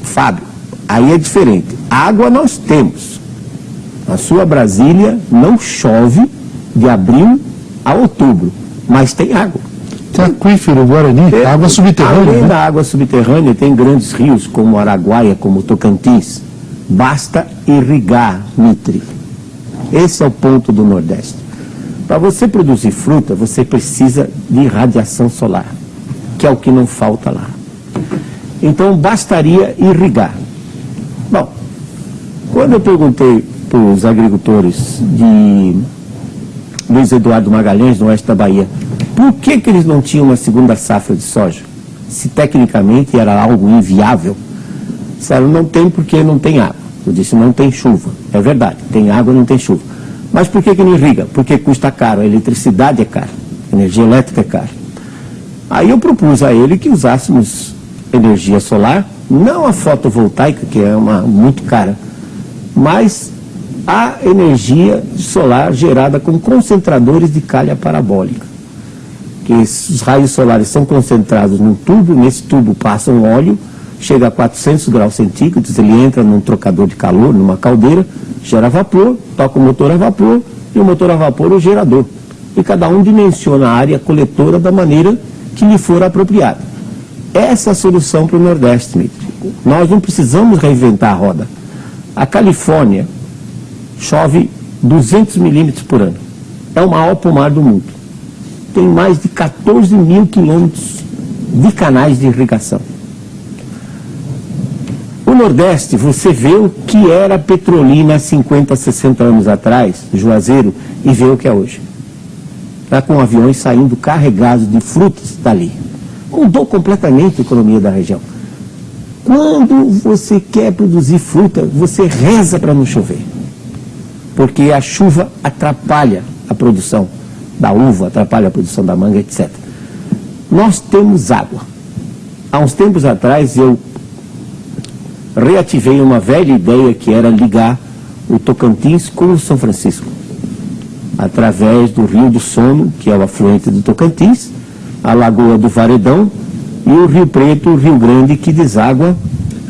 Fábio, aí é diferente. Água nós temos. Na sua Brasília não chove de abril a outubro, mas tem água. Tem aquífero Guarani, água subterrânea. Além né? da água subterrânea, tem grandes rios como Araguaia, como Tocantins. Basta irrigar, Mitre. Esse é o ponto do Nordeste. Para você produzir fruta, você precisa de radiação solar, que é o que não falta lá. Então, bastaria irrigar. Bom, quando eu perguntei para os agricultores de Luiz Eduardo Magalhães, no oeste da Bahia, por que eles não tinham uma segunda safra de soja? Se tecnicamente era algo inviável. Disseram, não tem porque não tem água. Eu disse, não tem chuva. É verdade, tem água, não tem chuva. Mas por que não irriga? Porque custa caro, a eletricidade é cara, a energia elétrica é cara. Aí eu propus a ele que usássemos energia solar, não a fotovoltaica, que é muito cara, mas a energia solar gerada com concentradores de calha parabólica. Que os raios solares são concentrados num tubo, nesse tubo passa um óleo, chega a 400 graus centígrados, ele entra num trocador de calor, numa caldeira, gera vapor, toca o motor a vapor, e o motor a vapor é o gerador. E cada um dimensiona a área coletora da maneira que lhe for apropriada. Essa é a solução para o Nordeste, Dmitry. Nós não precisamos reinventar a roda. A Califórnia chove 200 milímetros por ano. É o maior pomar do mundo. Tem mais de 14 mil quilômetros de canais de irrigação. O Nordeste, você vê o que era Petrolina há 50, 60 anos atrás, Juazeiro, e vê o que é hoje. Está com aviões saindo carregados de frutas dali. Mudou completamente a economia da região. Quando você quer produzir fruta, você reza para não chover. Porque a chuva atrapalha a produção da uva, atrapalha a produção da manga, etc. Nós temos água. Há uns tempos atrás eu reativei uma velha ideia que era ligar o Tocantins com o São Francisco, através do Rio do Sono, que é o afluente do Tocantins, a Lagoa do Varedão e o Rio Preto, o Rio Grande, que deságua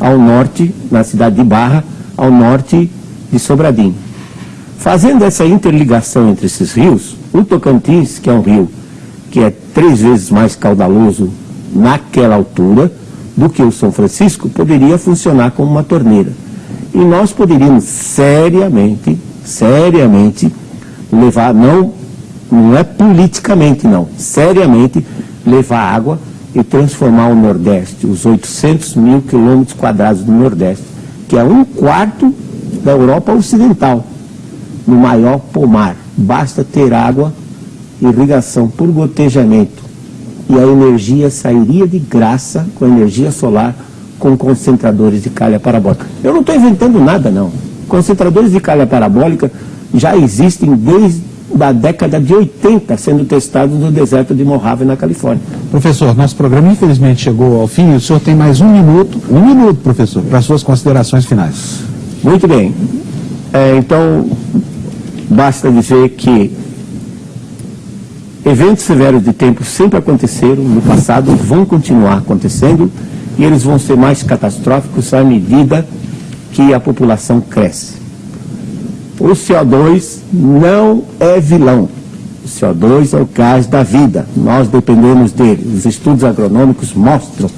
ao norte, na cidade de Barra, ao norte de Sobradinho. Fazendo essa interligação entre esses rios, o Tocantins, que é um rio que é 3 vezes mais caudaloso naquela altura do que o São Francisco, poderia funcionar como uma torneira. E nós poderíamos seriamente levar, não é politicamente não, seriamente levar água e transformar o Nordeste, os 800 mil quilômetros quadrados do Nordeste, que é 1/4 da Europa Ocidental, no maior pomar. Basta ter água, irrigação por gotejamento, e a energia sairia de graça com energia solar, com concentradores de calha parabólica. Eu não estou inventando nada, não. Concentradores de calha parabólica já existem desde a década de 80, sendo testados no deserto de Mojave, na Califórnia. Professor, nosso programa infelizmente chegou ao fim e o senhor tem mais um minuto, professor, para suas considerações finais. Muito bem. Então, basta dizer que eventos severos de tempo sempre aconteceram no passado, vão continuar acontecendo e eles vão ser mais catastróficos à medida que a população cresce. O CO2 não é vilão. O CO2 é o gás da vida. Nós dependemos dele. Os estudos agronômicos mostram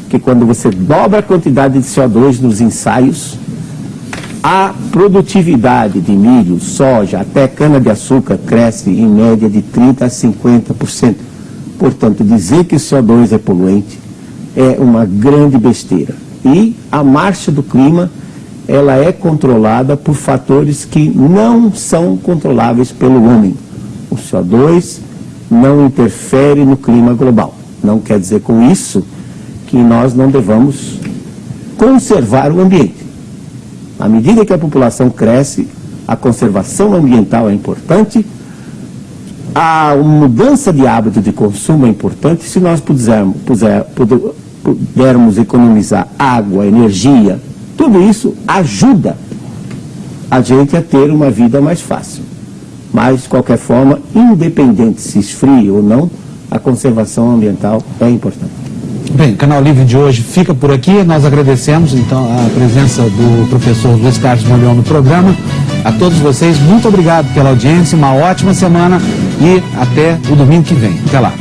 que quando você dobra a quantidade de CO2 nos ensaios, a produtividade de milho, soja, até cana-de-açúcar cresce em média de 30% a 50%. Portanto, dizer que o CO2 é poluente é uma grande besteira. E a marcha do clima, ela é controlada por fatores que não são controláveis pelo homem. O CO2 não interfere no clima global. Não quer dizer com isso que nós não devamos conservar o ambiente. À medida que a população cresce, a conservação ambiental é importante, a mudança de hábito de consumo é importante. Se nós pudermos economizar água, energia, tudo isso ajuda a gente a ter uma vida mais fácil. Mas, de qualquer forma, independente se esfrie ou não, a conservação ambiental é importante. Bem, o Canal Livre de hoje fica por aqui. Nós agradecemos, então, a presença do professor Luiz Carlos Molion no programa. A todos vocês, muito obrigado pela audiência, uma ótima semana e até o domingo que vem. Até lá.